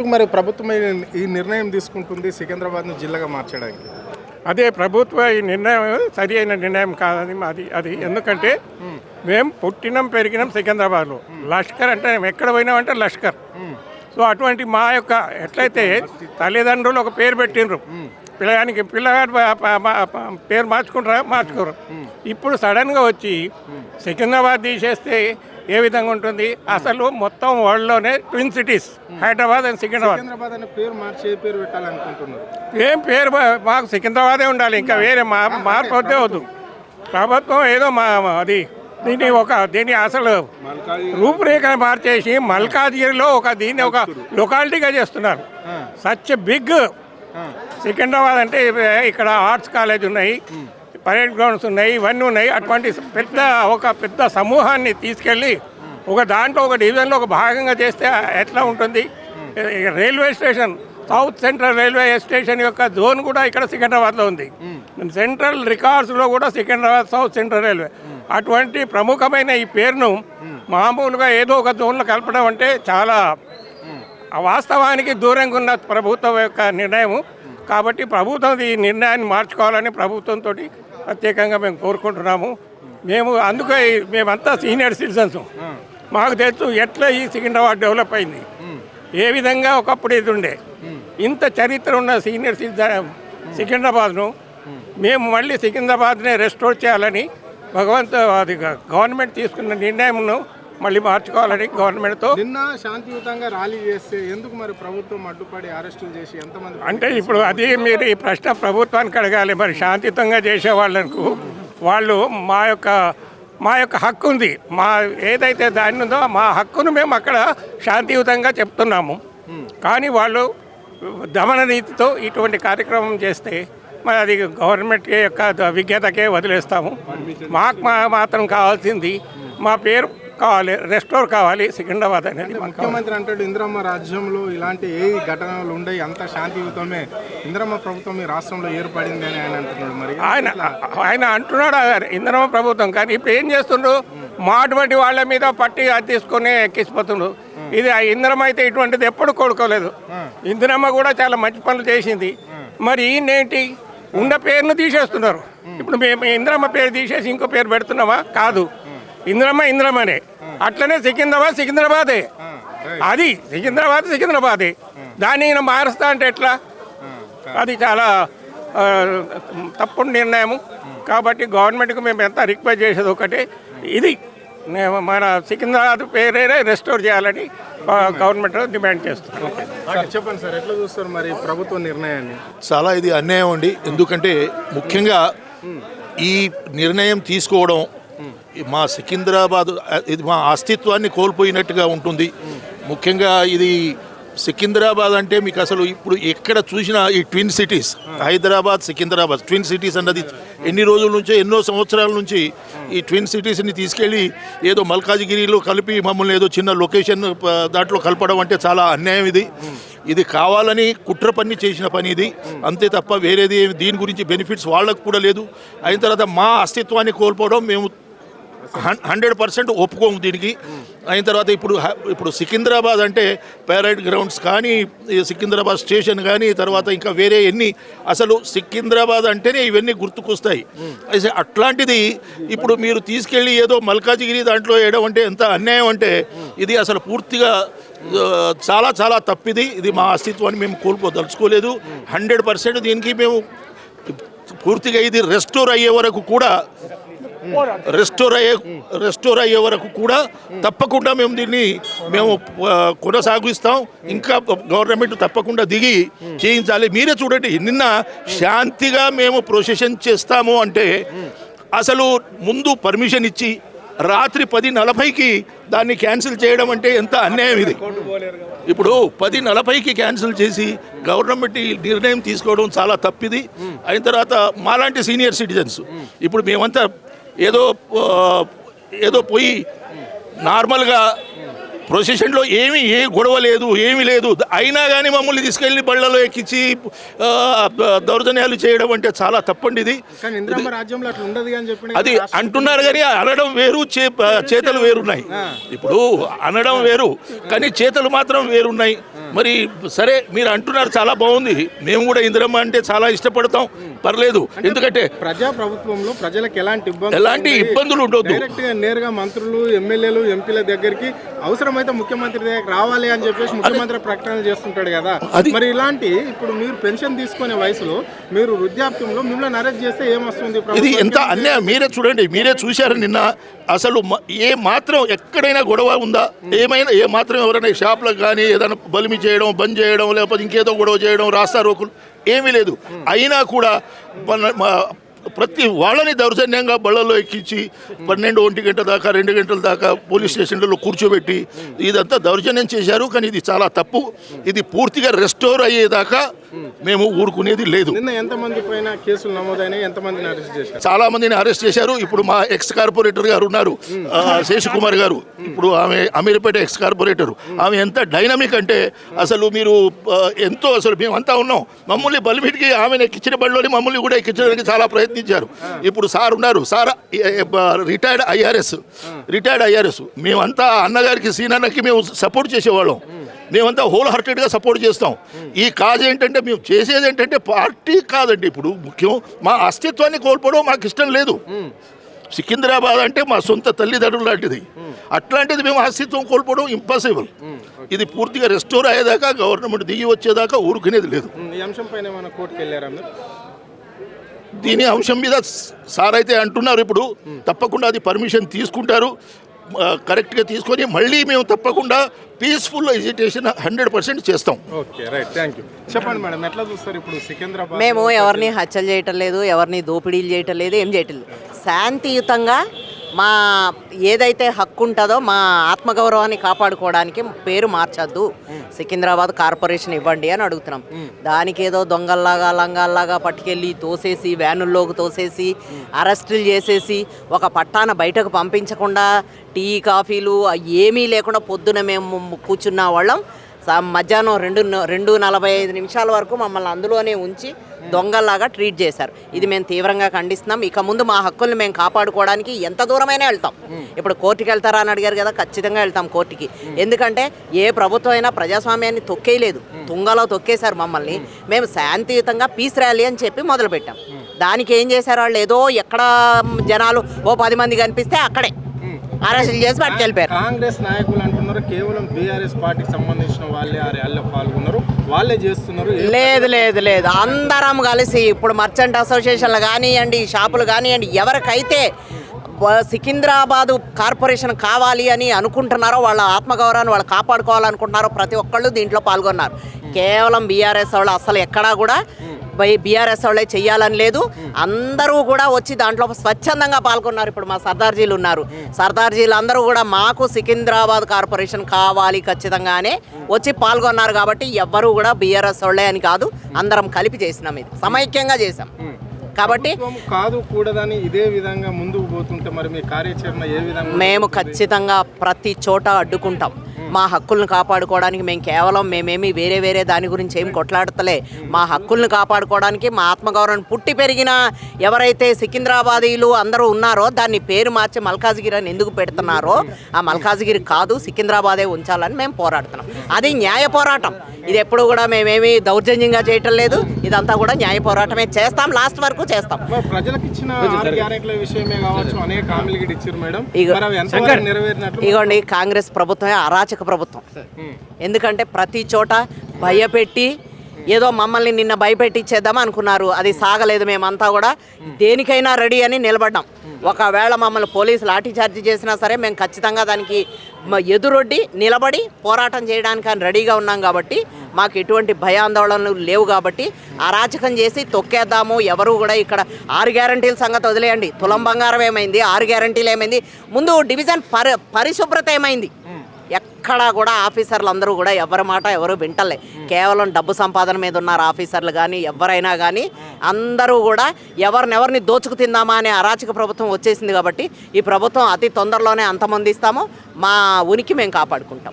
మరి ప్రభుత్వం ఈ నిర్ణయం తీసుకుంటుంది సికింద్రాబాద్ను జిల్లాగా మార్చడానికి. అదే ప్రభుత్వ ఈ నిర్ణయం సరి అయిన నిర్ణయం కాదని అది ఎందుకంటే మేము పుట్టినాం పెరిగినాం సికింద్రాబాద్లో. లష్కర్ అంటే ఎక్కడ పోయినామంటే లష్కర్. సో అటువంటి మా యొక్క ఎట్లయితే తల్లిదండ్రులు ఒక పేరు పెట్టినరు పిల్లగాడు పేరు మార్చుకోరు. ఇప్పుడు సడన్గా వచ్చి సికింద్రాబాద్ తీసేస్తే ఏ విధంగా ఉంటుంది? అసలు మొత్తం వరల్డ్లోనే twin cities Hyderabad and Secunderabad అనే పేరు మార్చి పేరు పెట్టాలనుకుంటున్నారు. ఏం పేరు మాకు సికింద్రాబాదే ఉండాలి, ఇంకా వేరే మార్పు వద్దే వద్దు. ప్రభుత్వం ఏదో దీన్ని అసలు రూపురేఖను మార్చేసి మల్కాజ్గిరిలో దీన్ని ఒక లొకాలిటీగా చేస్తున్నారు. సచ్ బిగ్ సికింద్రాబాద్ అంటే ఇక్కడ ఆర్ట్స్ కాలేజ్ ఉన్నాయి, పరేడ్ గ్రౌండ్స్ ఉన్నాయి, ఇవన్నీ ఉన్నాయి. అటువంటి పెద్ద సమూహాన్ని తీసుకెళ్ళి దాంట్లో ఒక డివిజన్లో ఒక భాగంగా చేస్తే ఎట్లా ఉంటుంది? Railway station south central railway station యొక్క జోన్ కూడా ఇక్కడ సికింద్రాబాద్లో ఉంది. సెంట్రల్ రికార్డ్స్లో కూడా సికింద్రాబాద్ సౌత్ సెంట్రల్ రైల్వే. అటువంటి ప్రముఖమైన ఈ పేరును మామూలుగా ఏదో ఒక జోన్లో కలపడం అంటే చాలా వాస్తవానికి దూరంగా ఉన్న ప్రభుత్వం యొక్క నిర్ణయం. కాబట్టి ప్రభుత్వం ఈ నిర్ణయాన్ని మార్చుకోవాలని ప్రభుత్వంతో ప్రత్యేకంగా మేము కోరుకుంటున్నాము. మేమంతా సీనియర్ సిటిజన్స్, మాకు తెలుసు ఎట్లా ఈ సికింద్రాబాద్ డెవలప్ అయింది, ఏ విధంగా ఒకప్పుడు ఇది ఉండే. ఇంత చరిత్ర ఉన్న సీనియర్ సిటిజన్ సికింద్రాబాద్ను మేము మళ్ళీ సికింద్రాబాద్నే రెస్టోర్ చేయాలని గవర్నమెంట్ తీసుకున్న నిర్ణయంను మళ్ళీ మార్చుకోవాలని గవర్నమెంట్తో. నిన్న శాంతియుతంగా ర్యాలీ చేస్తే ఎందుకు మరి ప్రభుత్వం అడ్డుపడి అరెస్టులు చేసి ఎంతమంది? అంటే ఇప్పుడు మీరు ఈ ప్రశ్న ప్రభుత్వానికి అడగాలి. మరి శాంతియుతంగా చేసే వాళ్ళు మా యొక్క హక్కు ఉంది, ఏదైతే దాని ఉందో మా హక్కును మేము అక్కడ శాంతియుతంగా చెప్తున్నాము. కానీ వాళ్ళు దమన నీతితో ఇటువంటి కార్యక్రమం చేస్తే మరి అది గవర్నమెంట్ యొక్క విజ్ఞతకే వదిలేస్తాము. మాకు మాత్రం కావాల్సింది మా పేరు కావాలి, రెస్టోర్ కావాలి సికింద్రాబాద్ అనేది. ముఖ్యమంత్రి అంటాడు ఇందిరమ్మ రాజ్యంలో ఇలాంటి ఏ ఘటనలు ఉండవు, అంత శాంతియుతమే ఇందిరమ్మ ప్రభుత్వం ఈ రాష్ట్రంలో ఏర్పడింది అని ఆయన అంటున్నాడు. మరి ఆయన అంటున్నాడు ఇందిరమ్మ ప్రభుత్వం, కానీ ఇప్పుడు ఏం చేస్తుండ్రు? అటువంటి వాళ్ళ మీద పట్టి అది తీసుకొని ఎక్కిసిపోతుండ్రు. ఇది ఇందిరమ్మ అయితే ఇటువంటిది ఎప్పుడు కోరుకోలేదు. ఇందిరమ్మ కూడా చాలా మంచి పనులు చేసింది. మరి ఈయనేంటి ఉన్న పేరును తీసేస్తున్నారు. ఇప్పుడు మేము ఇందిరమ్మ పేరు తీసేసి ఇంకో పేరు పెడుతున్నామా? కాదు, ఇందిరమ్మనే. అట్లనే సికింద్రాబాదే. అది సికింద్రాబాదే. దాన్ని మారుస్తా అంటే ఎట్లా? అది చాలా తప్పుడు నిర్ణయం. కాబట్టి గవర్నమెంట్కి మేము ఎంత రిక్వెస్ట్ చేసేది ఒకటే, ఇది మన సికింద్రాబాద్ పేరే రెస్టోర్ చేయాలని గవర్నమెంట్ డిమాండ్ చేస్తున్నాం. చెప్పండి సార్, ఎట్లా చూస్తారు మరి ప్రభుత్వ నిర్ణయాన్ని? చాలా ఇది అన్యాయం అండి. ఎందుకంటే ముఖ్యంగా ఈ నిర్ణయం తీసుకోవడం మా సికింద్రాబాద్ ఇది మా అస్తిత్వాన్ని కోల్పోయినట్టుగా ఉంటుంది. ముఖ్యంగా ఇది సికింద్రాబాద్ అంటే మీకు అసలు ఇప్పుడు ఎక్కడ చూసినా ఈ twin cities Hyderabad Secunderabad twin cities అన్నది ఎన్ని రోజుల నుంచో ఎన్నో సంవత్సరాల నుంచి ఈ ట్విన్ సిటీస్ని తీసుకెళ్ళి ఏదో మల్కాజ్గిరిలో కలిపి మమ్మల్ని ఏదో చిన్న లొకేషన్ దాంట్లో కలపడం అంటే చాలా అన్యాయం. ఇది కావాలని కుట్ర పని చేసిన పని ఇది, అంతే తప్ప వేరేది దీని గురించి బెనిఫిట్స్ వాళ్ళకు కూడా లేదు. అయిన తర్వాత మా అస్తిత్వాన్ని కోల్పోవడం మేము 100% ఒప్పుకోము దీనికి. అయిన తర్వాత ఇప్పుడు సికింద్రాబాద్ అంటే పరేడ్ గ్రౌండ్స్ కానీ సికింద్రాబాద్ స్టేషన్ కానీ తర్వాత ఇంకా వేరే అసలు సికింద్రాబాద్ అంటేనే ఇవన్నీ గుర్తుకొస్తాయి. అయితే అట్లాంటిది ఇప్పుడు మీరు తీసుకెళ్ళి ఏదో మల్కాజ్గిరి దాంట్లో వేయడం అంటే ఎంత అన్యాయం అంటే ఇది అసలు పూర్తిగా చాలా చాలా తప్పిది. ఇది మా అస్తిత్వాన్ని మేము కోల్పోదలుచుకోలేదు. 100% దీనికి మేము పూర్తిగా ఇది రెస్టోర్ అయ్యే వరకు కూడా తప్పకుండా మేము దీన్ని కొనసాగిస్తాం. ఇంకా గవర్నమెంట్ తప్పకుండా దిగి చేయించాలి. మీరే చూడండి, నిన్న శాంతిగా మేము ప్రొసెషన్ చేస్తాము అంటే అసలు ముందు పర్మిషన్ ఇచ్చి రాత్రి 10:40కి దాన్ని క్యాన్సిల్ చేయడం అంటే ఎంత అన్యాయం ఇది. ఇప్పుడు 10:40కి క్యాన్సిల్ చేసి గవర్నమెంట్ నిర్ణయం తీసుకోవడం చాలా తప్పిది. అయిన తర్వాత మాలాంటి సీనియర్ సిటిజన్స్ ఇప్పుడు మేమంతా ఏదో పోయి నార్మల్గా ప్రొసెషన్లో ఏ గొడవ లేదు, ఏమీ లేదు. అయినా కానీ మమ్మల్ని తీసుకెళ్ళి బళ్ళలో ఎక్కించి దౌర్జన్యాలు చేయడం అంటే చాలా తప్పండి ఇది. అది అంటున్నారు కానీ అనడం వేరు, చేతలు వేరున్నాయి. ఇప్పుడు అనడం వేరు కానీ చేతలు మాత్రం వేరున్నాయి. మరి సరే మీరు అంటున్నారు చాలా బాగుంది, మేము కూడా ఇందిరమ్మ అంటే చాలా ఇష్టపడతాం, పర్లేదు. ఎందుకంటే ప్రజా ప్రభుత్వంలో ప్రజలకు ఎలాంటి ఇబ్బందులు ఉండొద్దు. డైరెక్ట్ గా నేరుగా మంత్రులు, ఎమ్మెల్యేలు, ఎంపీల దగ్గరికి అవసరమైతే ముఖ్యమంత్రి దగ్గరికి రావాలి అని చెప్పేసి ముఖ్యమంత్రి ప్రకటన చేస్తుంటాడు కదా. మరి ఇలాంటి ఇప్పుడు మీరు పెన్షన్ తీసుకునే వయసులో మీరు వృద్ధాప్యంలో మిమ్మల్ని అరెస్ట్ చేస్తే ఏమొస్తుంది? ఇది ఎంత అన్యాయం మీరే చూడండి, మీరే చూశారు నిన్న. అసలు ఏ మాత్రం ఎక్కడైనా గొడవ ఉందా? ఏమైనా ఏ మాత్రం ఎవరైనా షాప్లకు కానీ ఏదైనా బలిమి చేయడం, బంద్ చేయడం, లేకపోతే ఇంకేదో గొడవ చేయడం, రాస్తా రోకులు ఏమీ లేదు. అయినా కూడా ప్రతి వాళ్ళని దౌర్జన్యంగా బళ్ళల్లో ఎక్కించి 12-1 గంట దాకా 2 గంటల దాకా పోలీస్ స్టేషన్లలో కూర్చోబెట్టి ఇదంతా దౌర్జన్యం చేశారు. కానీ ఇది చాలా తప్పు. ఇది పూర్తిగా రెస్టోర్ అయ్యేదాకా మేము ఊరుకునేది లేదు. నిన్న ఎంతమంది పైన కేసులు నమోదైనాయి? ఎంతమందిని అరెస్ట్ చేశారు? చాలా మందిని అరెస్ట్ చేశారు. ఇప్పుడు మా ఎక్స్ కార్పొరేటర్ గారు ఉన్నారు, శేషకుమార్ గారు. ఇప్పుడు ఆమె అమీర్పేట ఎక్స్ కార్పొరేటర్. ఆమె ఎంత డైనమిక్ అంటే అసలు మీరు ఎంతో అసలు మేమంతా ఉన్నాం. మమ్మల్ని బలిమిటికి ఆమెను ఎక్కించిన బడిలోని మమ్మల్ని కూడా ఎక్కించడానికి చాలా ప్రయత్నించారు. ఇప్పుడు సార్ ఉన్నారు, సార్ రిటైర్డ్ ఐఆర్ఎస్. మేమంతా అన్నగారికి సీనన్నకి మేము సపోర్ట్ చేసేవాళ్ళం. మేమంతా హోల్ హార్టెడ్గా సపోర్ట్ చేస్తాం. ఈ కాజ్ ఏంటంటే మేము చేసేది ఏంటంటే పార్టీ కాదండి. ఇప్పుడు ముఖ్యం మా అస్తిత్వాన్ని కోల్పోవడం మాకు ఇష్టం లేదు. సికింద్రాబాద్ అంటే మా సొంత తల్లిదండ్రులు లాంటిది. అట్లాంటిది మేము అస్తిత్వం కోల్పోవడం ఇంపాసిబుల్. ఇది పూర్తిగా రెస్టోర్ అయ్యేదాకా, గవర్నమెంట్ దిగి వచ్చేదాకా ఊరుకునేది లేదు. ఈ అంశం పైన ఏమైనా కోర్టుకు వెళ్ళారా మీరు? దీని అంశం మీద సార్ అయితే అంటున్నారు ఇప్పుడు తప్పకుండా అది పర్మిషన్ తీసుకుంటారు, కరెక్ట్గా తీసుకొని మళ్ళీ మేము తప్పకుండా పీస్ఫుల్ ఎజిటేషన్ 100% చేస్తాం. Okay, right, thank you. చెప్పండి మేడం, ఎట్లా చూస్తారు ఇప్పుడు సికింద్రాబాద్? మేము ఎవరిని హత్యలు చేయటం లేదు, ఎవరిని దోపిడీలు చేయటం లేదు, ఏం చేయటం లేదు. శాంతియుతంగా మా ఏదైతే హక్కు ఉంటుందో మా ఆత్మగౌరవాన్ని కాపాడుకోవడానికి పేరు మార్చొద్దు, సికింద్రాబాద్ కార్పొరేషన్ ఇవ్వండి అని అడుగుతున్నాం. దానికి ఏదో దొంగల్లాగా లంగాల్లాగా పట్టుకెళ్ళి తోసేసి వ్యానుల్లోకి తోసేసి అరెస్టులు చేసేసి ఒక పట్టాన బయటకు పంపించకుండా టీ కాఫీలు ఏమీ లేకుండా పొద్దున మేము కూర్చున్న వాళ్ళం. మధ్యాహ్నం 2:45 వరకు మమ్మల్ని అందులోనే ఉంచి దొంగల్లాగా ట్రీట్ చేశారు. ఇది మేము తీవ్రంగా ఖండిస్తున్నాం. ఇక ముందు మా హక్కుల్ని మేము కాపాడుకోవడానికి ఎంత దూరమైనా వెళ్తాం. ఇప్పుడు కోర్టుకి వెళ్తారా అని అడిగారు కదా, ఖచ్చితంగా వెళ్తాం కోర్టుకి. ఎందుకంటే ఏ ప్రభుత్వం అయినా ప్రజాస్వామ్యాన్ని తొక్కేయలేదు, తుంగలో తొక్కేశారు మమ్మల్ని. మేము శాంతియుతంగా పీస్ ర్యాలీ అని చెప్పి మొదలుపెట్టాం. దానికి ఏం చేశారు వాళ్ళు? ఏదో ఎక్కడ జనాలు 10 మంది కనిపిస్తే అక్కడే అరెస్టులు చేసి పట్టుకెళ్ళిపోయారు. కాంగ్రెస్ నాయకులు అంటున్నారు కేవలం బీఆర్ఎస్ పార్టీకి సంబంధించిన వాళ్ళే ఆ ర్యాలీలో పాల్గొన్నారు, వాళ్ళే చేస్తున్నారు. లేదు, అందరం కలిసి ఇప్పుడు మర్చెంట్ అసోసియేషన్లు కానివ్వండి, షాపులు కానివ్వండి, ఎవరికైతే సికింద్రాబాదు కార్పొరేషన్ కావాలి అని అనుకుంటున్నారో, వాళ్ళ ఆత్మగౌరవాన్ని వాళ్ళు కాపాడుకోవాలనుకుంటున్నారో ప్రతి ఒక్కళ్ళు దీంట్లో పాల్గొన్నారు. కేవలం బీఆర్ఎస్ వాళ్ళు అసలు ఎక్కడా కూడా బీఆర్ఎస్ వాళ్ళే చెయ్యాలని లేదు. అందరూ కూడా వచ్చి దాంట్లో స్వచ్ఛందంగా పాల్గొన్నారు. ఇప్పుడు మా సర్దార్జీలు ఉన్నారు, సర్దార్జీలు అందరూ కూడా మాకు సికింద్రాబాద్ కార్పొరేషన్ కావాలి ఖచ్చితంగానే వచ్చి పాల్గొన్నారు. కాబట్టి ఎవ్వరూ కూడా బీఆర్ఎస్ వాళ్ళే అని కాదు, అందరం కలిపి చేసినాం, ఇది సమైక్యంగా చేసాం. కాబట్టి కాదు కూడదని ఇదే విధంగా ముందుకు పోతుంటే మరి మీ కార్యాచరణ ఏ విధంగా? మేము ఖచ్చితంగా ప్రతి చోట అడ్డుకుంటాం. మా హక్కులను కాపాడుకోవడానికి మేమేమి వేరే దాని గురించి ఏం కొట్లాడతలే. మా హక్కులను కాపాడుకోవడానికి, మా ఆత్మగౌరవం పుట్టి పెరిగిన ఎవరైతే సికింద్రాబాదీలు అందరూ ఉన్నారో దాన్ని పేరు మార్చి మల్కాజ్గిరి అని ఎందుకు పెడుతున్నారో, ఆ మల్కాజ్గిరి కాదు సికింద్రాబాదే ఉంచాలని మేము పోరాడుతున్నాం. అది న్యాయ పోరాటం. ఇది ఎప్పుడు కూడా మేమేమి దౌర్జన్యంగా చేయటం లేదు, ఇదంతా కూడా న్యాయ పోరాటమే చేస్తాం, లాస్ట్ వరకు చేస్తాం. ప్రజలకు ఇచ్చిన విషయమే కావచ్చు, అనేక హామీలు కూడా ఇచ్చారు మేడం. ఇగోండి, కాంగ్రెస్ ప్రభుత్వమే అరాచక ప్రభుత్వం. ఎందుకంటే ప్రతి చోట భయపెట్టి ఏదో మమ్మల్ని నిన్న భయపెట్టించేద్దాం అనుకున్నారు, అది సాగలేదు. మేమంతా కూడా దేనికైనా రెడీ అని నిలబడ్డాం. ఒకవేళ మమ్మల్ని పోలీసు లాఠీ చార్జీ చేసినా సరే మేము ఖచ్చితంగా దానికి ఎదురొడ్డి నిలబడి పోరాటం చేయడానికి అని రెడీగా ఉన్నాం. కాబట్టి మాకు ఎటువంటి భయాందోళనలు లేవు. కాబట్టి అరాచకం చేసి తొక్కేద్దాము. ఎవరు కూడా ఇక్కడ 6 గ్యారంటీల సంగతి వదిలేయండి. తులం బంగారం ఏమైంది, 6 గ్యారంటీలు ఏమైంది, ముందు డివిజన్ పరిశుభ్రత ఏమైంది? ఎక్కడా కూడా ఆఫీసర్లు అందరూ కూడా ఎవరి మాట ఎవరు వింటలే. కేవలం డబ్బు సంపాదన మీద ఉన్నారు ఆఫీసర్లు కానీ ఎవరైనా కానీ. అందరూ కూడా ఎవరిని దోచుకు తిందామా అనే అరాచక ప్రభుత్వం వచ్చేసింది. కాబట్టి ఈ ప్రభుత్వం అతి తొందరలోనే అంతమొందిస్తాము. మా ఉనికి మేము కాపాడుకుంటాం.